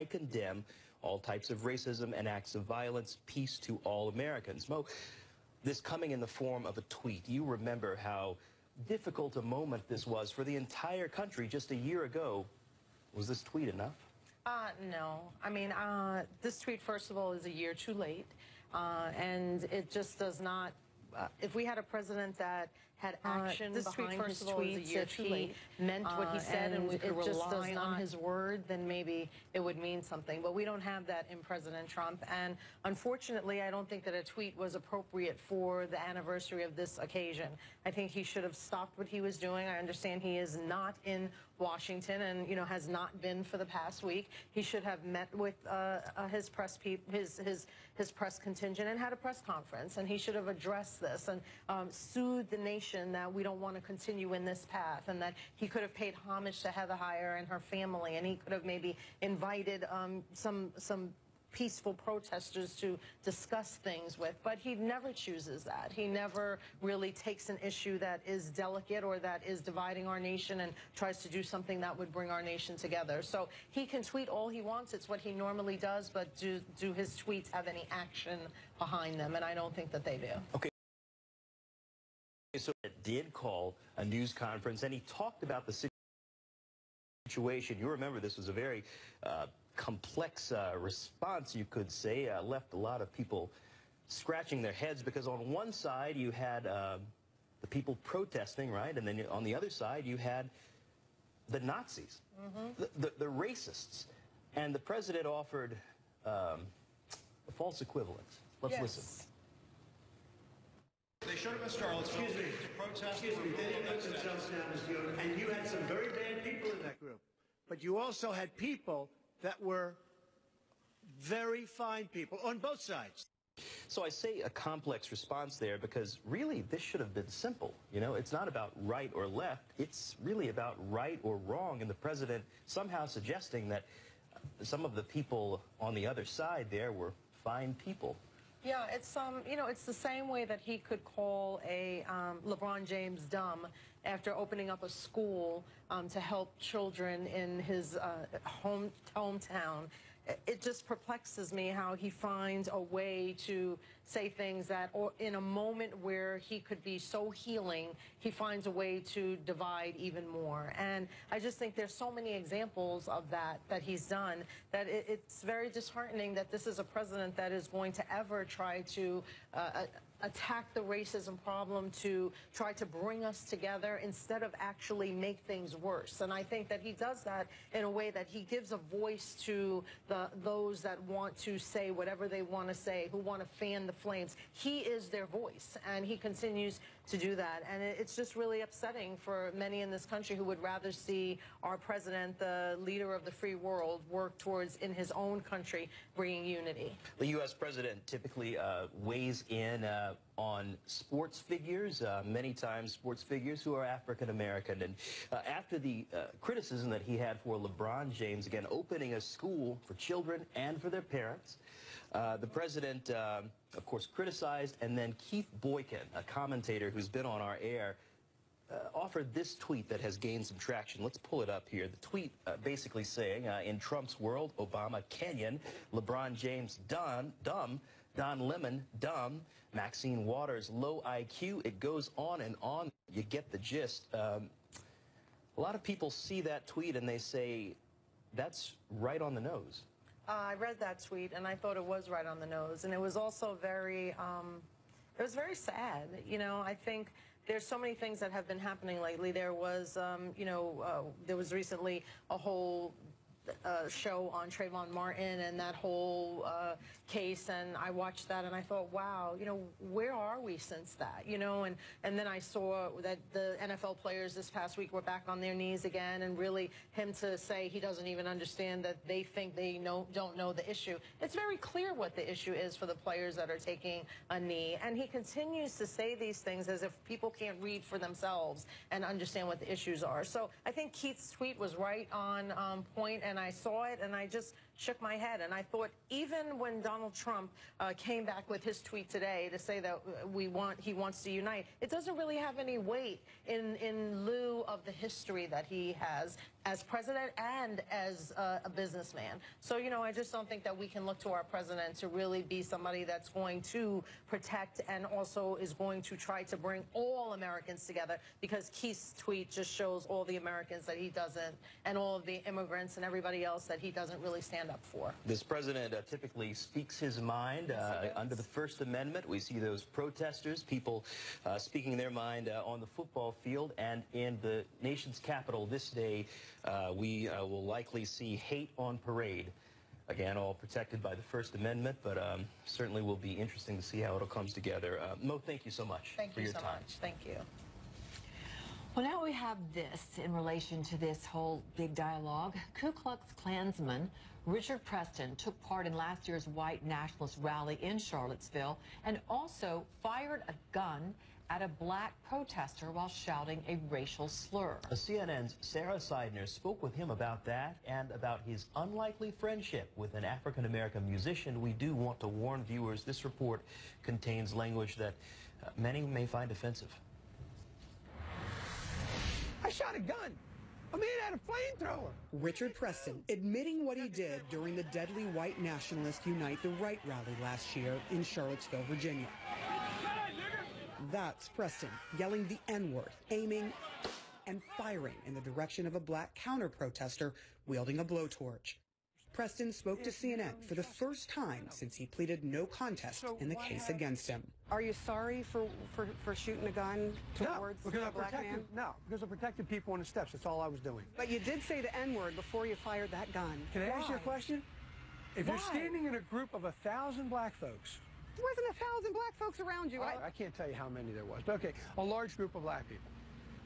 condemn all types of racism and acts of violence. Peace to all Americans. Mo, this coming in the form of a tweet. You remember how difficult a moment this was for the entire country just a year ago. Was this tweet enough? No. I mean, this tweet, first of all, is a year too late. And it just does not, if we had a president that had action behind his tweets, if he meant what he said and we could rely on his word, then maybe it would mean something. But we don't have that in President Trump. And unfortunately, I don't think that a tweet was appropriate for the anniversary of this occasion. I think he should have stopped what he was doing. I understand he is not in Washington and, you know, has not been for the past week. He should have met with his press his press contingent and had a press conference, and he should have addressed this and soothed the nation that we don't want to continue in this path, and that he could have paid homage to Heather Heyer and her family, and he could have maybe invited some peaceful protesters to discuss things with, but he never chooses that. He never really takes an issue that is delicate or that is dividing our nation and tries to do something that would bring our nation together. So he can tweet all he wants. It's what he normally does, but do his tweets have any action behind them? And I don't think that they do. Okay. So it did call a news conference, and he talked about the situation. You remember this was a very complex response, you could say. Left a lot of people scratching their heads, because on one side you had the people protesting, right? And then on the other side you had the Nazis, the racists. And the president offered a false equivalence. Let's listen. They showed up in Charlottesville to protest. Excuse me, they didn't put themselves down as the owner, and you had some very bad people in that group. But you also had people that were very fine people on both sides. So I say a complex response there because really this should have been simple. You know, it's not about right or left. It's really about right or wrong, and the president somehow suggesting that some of the people on the other side there were fine people. Yeah, it's you know, it's the same way that he could call a LeBron James dumb after opening up a school to help children in his hometown. It just perplexes me how he finds a way to say things that, or in a moment where he could be so healing, he finds a way to divide even more. And I just think there's so many examples of that he's done, that it's very disheartening that this is a president that is going to ever try to attack the racism problem, to try to bring us together instead of actually make things worse. And I think that he does that in a way that he gives a voice to those that want to say whatever they want to say, who want to fan the flames. He is their voice, and he continues to do that. And it's just really upsetting for many in this country who would rather see our president, the leader of the free world, work towards, in his own country, bringing unity. The U.S. president typically weighs in on sports figures, many times sports figures who are African American. And after the criticism that he had for LeBron James, again, opening a school for children and for their parents, the president, of course, criticized, and then Keith Boykin, a commentator who's been on our air, offered this tweet that has gained some traction. Let's pull it up here. The tweet basically saying, in Trump's world, Obama, Kenyan, LeBron James, dumb, Don Lemon, dumb, Maxine Waters, low IQ. It goes on and on. You get the gist. A lot of people see that tweet and they say, that's right on the nose. I read that tweet and I thought it was right on the nose. And it was also very, it was very sad. You know, I think there's so many things that have been happening lately. There was, you know, there was recently a whole show on Trayvon Martin and that whole case, and I watched that and I thought, wow, you know, where are we since that, you know? And then I saw that the NFL players this past week were back on their knees again, and really him to say he doesn't even understand that they think they don't know the issue. It's very clear what the issue is for the players that are taking a knee, and he continues to say these things as if people can't read for themselves and understand what the issues are. So I think Keith's tweet was right on point, and I saw it and I just shook my head. And I thought, even when Donald Trump came back with his tweet today to say that he wants to unite, it doesn't really have any weight in lieu of the history that he has as president and as a businessman. So, you know, I just don't think that we can look to our president to really be somebody that's going to protect and also is going to try to bring all Americans together, because Keith's tweet just shows all the Americans that he doesn't, and all of the immigrants and everybody else that he doesn't really stand up for. This president typically speaks his mind under the First Amendment. We see those protesters, people speaking their mind on the football field, and in the nation's capital this day, we will likely see hate on parade. Again, all protected by the First Amendment, but certainly will be interesting to see how it all comes together. Mo, thank you so much for your time. Thank you. Well, now we have this in relation to this whole big dialogue. Ku Klux Klansman Richard Preston took part in last year's white nationalist rally in Charlottesville and also fired a gun at a black protester while shouting a racial slur. CNN's Sarah Seidner spoke with him about that and about his unlikely friendship with an African-American musician. We do want to warn viewers, this report contains language that many may find offensive. I shot a gun. A man had a flamethrower. Richard Preston admitting what he did during the deadly white nationalist Unite the Right rally last year in Charlottesville, Virginia. That's Preston yelling the N-word, aiming and firing in the direction of a black counter-protester wielding a blowtorch. Preston spoke to CNN for the first time since he pleaded no contest in the case against him. Are you sorry for shooting a gun towards a black man? No, because I protected people on the steps. That's all I was doing. But you did say the N-word before you fired that gun. Can I ask you a question? If Why? you're standing in a group of 1,000 black folks. There wasn't 1,000 black folks around you. I can't tell you how many there was, but okay, a large group of black people.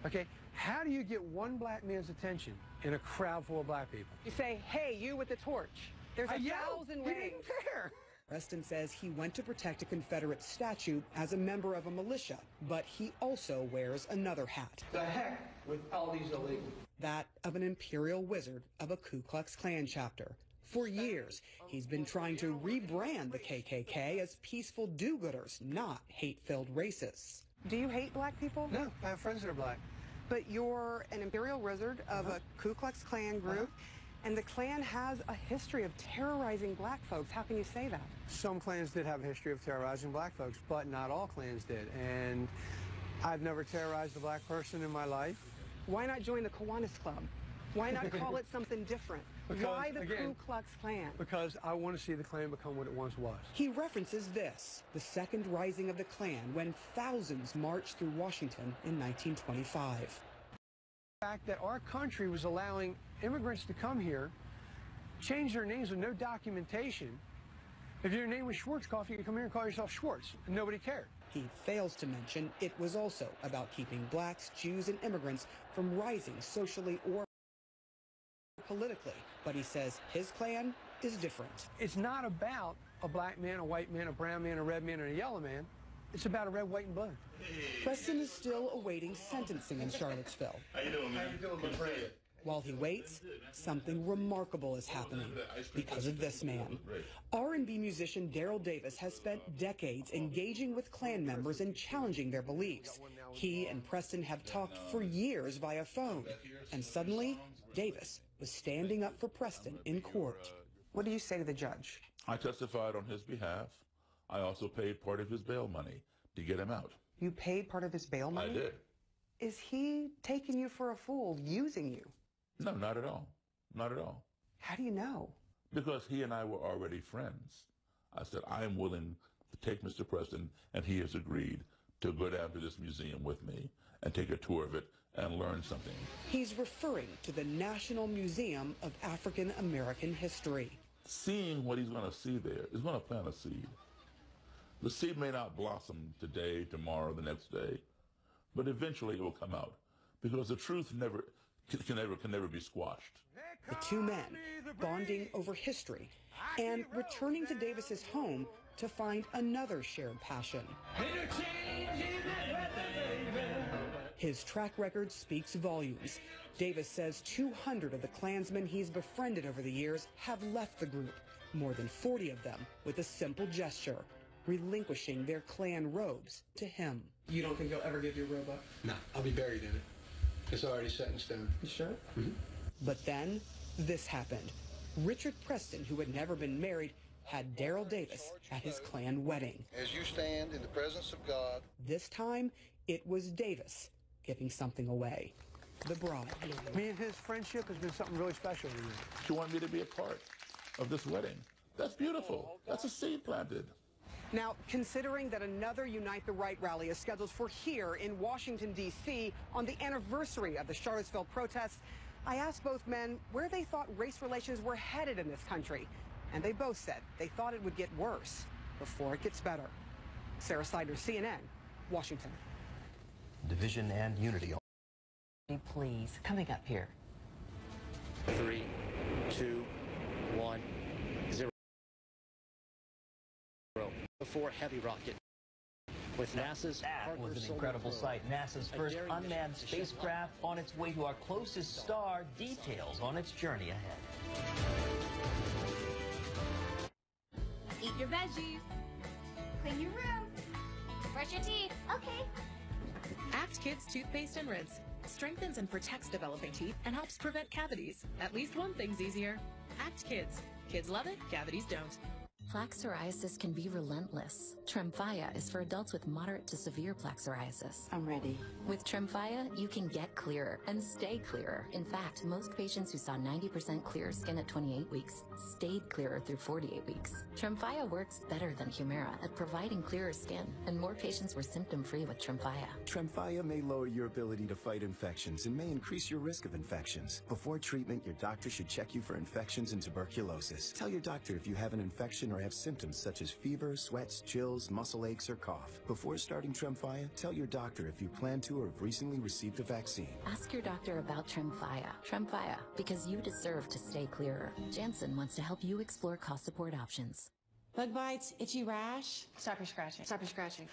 Okay, how do you get one black man's attention in a crowd full of black people? You say, hey, you with the torch. There's 1,000 ways. He didn't care. Preston says he went to protect a Confederate statue as a member of a militia, but he also wears another hat. The heck with all these illegals. That of an imperial wizard of a Ku Klux Klan chapter. For years, he's been trying to rebrand the KKK as peaceful do-gooders, not hate-filled racists. Do you hate black people? No, I have friends that are black. But you're an imperial wizard of a Ku Klux Klan group, and the Klan has a history of terrorizing black folks. How can you say that? Some clans did have a history of terrorizing black folks, but not all clans did. And I've never terrorized a black person in my life. Why not join the Kiwanis Club? Why not call it something different? Why the Ku Klux Klan? Because I want to see the Klan become what it once was. He references this, the second rising of the Klan, when thousands marched through Washington in 1925. The fact that our country was allowing immigrants to come here, change their names with no documentation. If your name was Schwarzkopf, you could come here and call yourself Schwartz, and nobody cared. He fails to mention it was also about keeping blacks, Jews, and immigrants from rising socially or politically, but he says his Klan is different. It's not about a black man, a white man, a brown man, a red man, and a yellow man. It's about a red, white, and blue. Preston is still awaiting sentencing in Charlottesville. How you doing, man? How you doing, my friend? While he waits, something remarkable is happening because of this man. R&B musician Daryl Davis has spent decades engaging with Klan members and challenging their beliefs. He and Preston have talked for years via phone, and suddenly, Davis was standing up for Preston in court. What do you say to the judge? I testified on his behalf. I also paid part of his bail money to get him out. You paid part of his bail money? I did. Is he taking you for a fool, using you? No, not at all. Not at all. How do you know? Because he and I were already friends. I said, I am willing to take Mr. Preston, and he has agreed to go down to this museum with me and take a tour of it and learn something. He's referring to the National Museum of African American History. Seeing what he's going to see there is going to plant a seed. The seed may not blossom today, tomorrow, the next day, but eventually it will come out because the truth can never be squashed. The two men bonding over history and returning to Davis's home to find another shared passion. His track record speaks volumes. Davis says 200 of the Klansmen he's befriended over the years have left the group, more than 40 of them with a simple gesture, relinquishing their Klan robes to him. You don't think they'll ever give your robe up? No, I'll be buried in it. It's already set in stone. You sure? Mm-hmm. But then, this happened. Richard Preston, who had never been married, had Daryl Davis at his Klan wedding. As you stand in the presence of God. This time, it was Davis giving something away. The bride. Me and his friendship has been something really special to you. She wanted me to be a part of this wedding. That's beautiful. That's a seed planted. Now, considering that another Unite the Right rally is scheduled for here in Washington, D.C. on the anniversary of the Charlottesville protests, I asked both men where they thought race relations were headed in this country. And they both said they thought it would get worse before it gets better. Sarah Sider, CNN, Washington. Division and unity. Please, coming up here. 3, 2, 1, 0. Before heavy rocket. With NASA's That was an incredible sight. NASA's first unmanned spacecraft on its way to our closest star. Details on its journey ahead. Eat your veggies. Clean your room. Brush your teeth. Okay. Act Kids Toothpaste and Rinse strengthens and protects developing teeth and helps prevent cavities. At least one thing's easier. Act Kids. Kids love it, cavities don't. Plaque psoriasis can be relentless. Tremfya is for adults with moderate to severe plaque psoriasis. I'm ready. With Tremfya, you can get clearer and stay clearer. In fact, most patients who saw 90% clear skin at 28 weeks stayed clearer through 48 weeks. Tremfya works better than Humira at providing clearer skin, and more patients were symptom-free with Tremfya. Tremfya may lower your ability to fight infections and may increase your risk of infections. Before treatment, your doctor should check you for infections and tuberculosis. Tell your doctor if you have an infection or have symptoms such as fever, sweats, chills, muscle aches, or cough. Before starting Tremfya, tell your doctor if you plan to or have recently received a vaccine. Ask your doctor about Tremfya. Tremfya, because you deserve to stay clearer. Janssen wants to help you explore cost support options. Bug bites, itchy rash. Stop your scratching. Stop your scratching.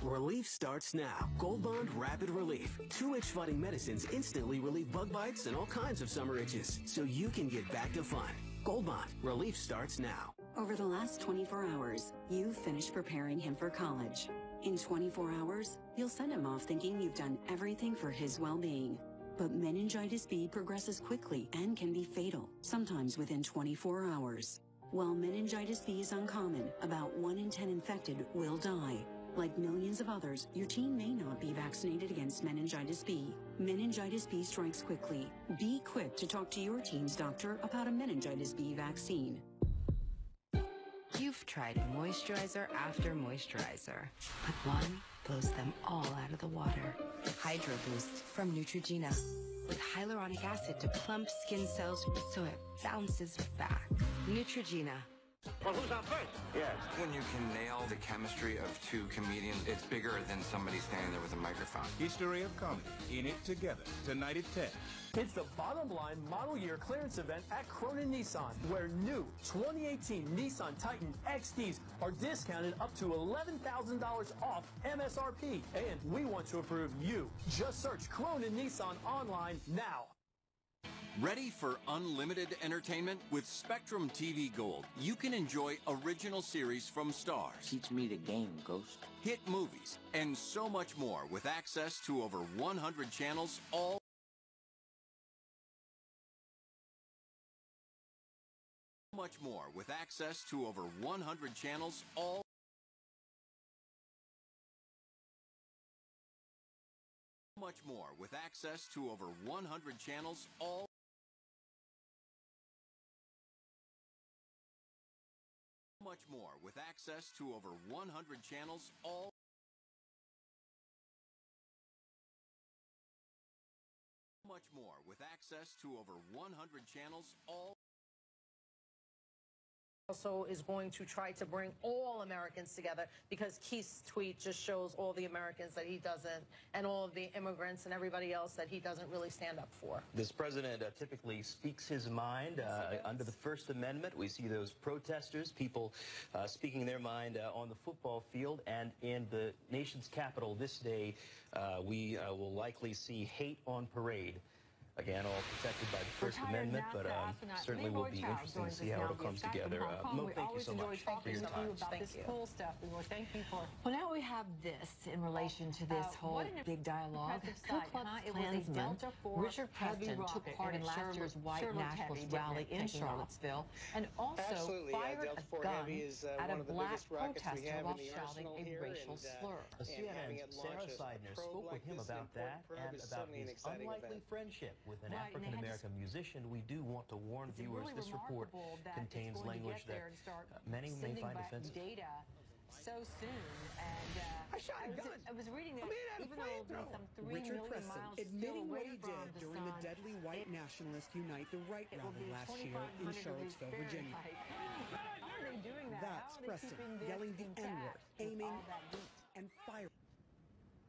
Relief starts now. Gold Bond Rapid Relief. 2 itch-fighting medicines instantly relieve bug bites and all kinds of summer itches, so you can get back to fun. Gold Bond. Relief starts now. Over the last 24 hours, you've finished preparing him for college. In 24 hours, you'll send him off thinking you've done everything for his well-being. But meningitis B progresses quickly and can be fatal, sometimes within 24 hours. While meningitis B is uncommon, about 1 in 10 infected will die. Like millions of others, your teen may not be vaccinated against meningitis B. Meningitis B strikes quickly. Be quick to talk to your teen's doctor about a meningitis B vaccine. You've tried moisturizer after moisturizer, but one blows them all out of the water. Hydro Boost from Neutrogena, with hyaluronic acid to plump skin cells so it bounces back. Neutrogena. Well, who's on first? Yes. When you can nail the chemistry of 2 comedians, it's bigger than somebody standing there with a microphone. History of comedy. In it together. Tonight at 10. It's the Bottom Line Model Year Clearance Event at Cronin Nissan, where new 2018 Nissan Titan XDs are discounted up to $11,000 off MSRP. And we want to approve you. Just search Cronin Nissan online now. Ready for unlimited entertainment? With Spectrum TV Gold, you can enjoy original series from Stars. Teach me the game, Ghost. Hit movies, and so much more with access to over 100 channels, all much more with access to over 100 channels, all much more with access to over 100 channels, all much more with access to over 100 channels, all much more with access to over 100 channels, all also is going to try to bring all Americans together, because Keith's tweet just shows all the Americans that he doesn't, and all of the immigrants and everybody else that he doesn't really stand up for. This president typically speaks his mind under the First Amendment. We see those protesters, people speaking their mind on the football field, and in the nation's capital this day, we will likely see hate on parade. Again, all protected by the First Amendment, but certainly will be interesting to see how it all comes together. Mo, thank you so much for your time. About this cool stuff. Thank you for. Well, now we have this in relation to this whole big dialogue. Ku Klux Klansman Richard Preston took part in last year's white nationalist rally in Charlottesville and also fired a gun at a black protester while shouting a racial slur. CNN's Sarah Seidner spoke with him about that and about his unlikely friendship with an African-American musician. We do want to warn viewers this report contains language that many may find offensive. Data so soon, and I was reading that even though it'll be some 3 Richard million Preston miles admitting still what away he did from the during the sun, deadly white nationalist Unite the Right rally last year in Charlottesville, Virginia. How are they doing that? That's Preston yelling the N-word, aiming and firing.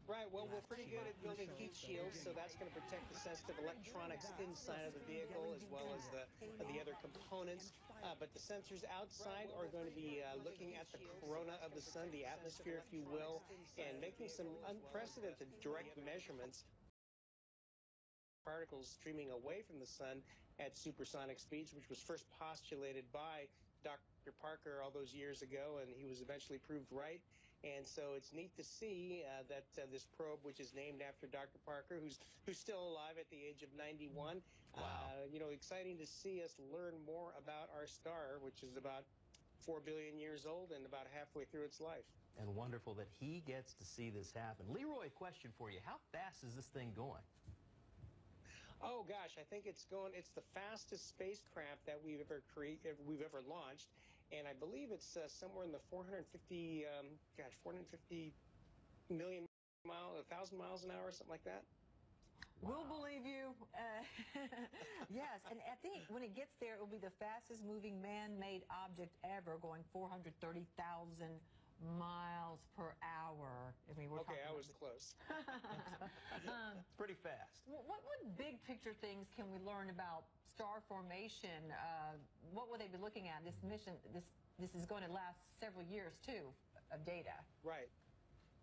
Right, well, we're pretty good at building heat shields, so that's going to protect the sensitive electronics inside of the vehicle as well as the other components. But the sensors outside are going to be looking at the corona of the sun, the atmosphere, if you will, and making some unprecedented direct measurements. Particles streaming away from the sun at supersonic speeds, which was first postulated by Dr. Parker all those years ago, and he was eventually proved right. And so it's neat to see that this probe, which is named after Dr. Parker, who's still alive at the age of 91. Wow. You know, exciting to see us learn more about our star, which is about 4 billion years old and about halfway through its life. And wonderful that he gets to see this happen. Leroy, question for you. How fast is this thing going? Oh gosh, I think it's the fastest spacecraft that we've ever launched. And I believe it's somewhere in the 450 million miles, 1,000 miles an hour, something like that. We'll believe you. Yes, and I think when it gets there, it will be the fastest moving man-made object ever, going 430,000 miles per hour. I mean, okay, I was close. Pretty fast. What big picture things can we learn about star formation? What will they be looking at? This mission, this is going to last several years too, of data. Right.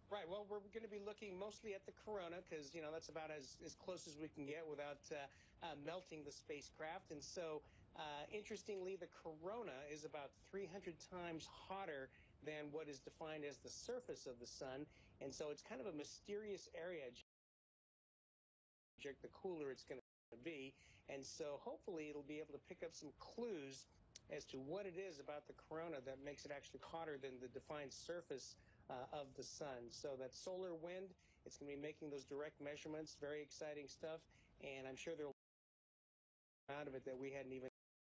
Right. Well, we're going to be looking mostly at the corona because, you know, that's about as close as we can get without melting the spacecraft. And so, interestingly, the corona is about 300 times hotter than what is defined as the surface of the sun. And so it's kind of a mysterious area. The cooler it's going to be. And so hopefully it'll be able to pick up some clues as to what it is about the corona that makes it actually hotter than the defined surface of the sun. So that solar wind, it's going to be making those direct measurements, very exciting stuff. And I'm sure there'll be out of it that we hadn't even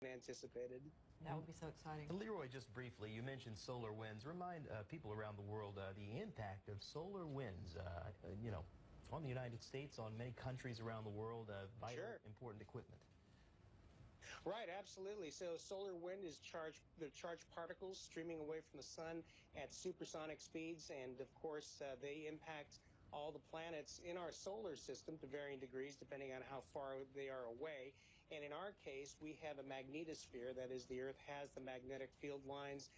anticipated. That would be so exciting. Leroy, just briefly, you mentioned solar winds. Remind people around the world the impact of solar winds, you know, on the United States, on many countries around the world, vital, important equipment. Right, absolutely. So solar wind is they're charged particles streaming away from the sun at supersonic speeds, and of course they impact all the planets in our solar system to varying degrees depending on how far they are away. And in our case, we have a magnetosphere, that is, the Earth has the magnetic field lines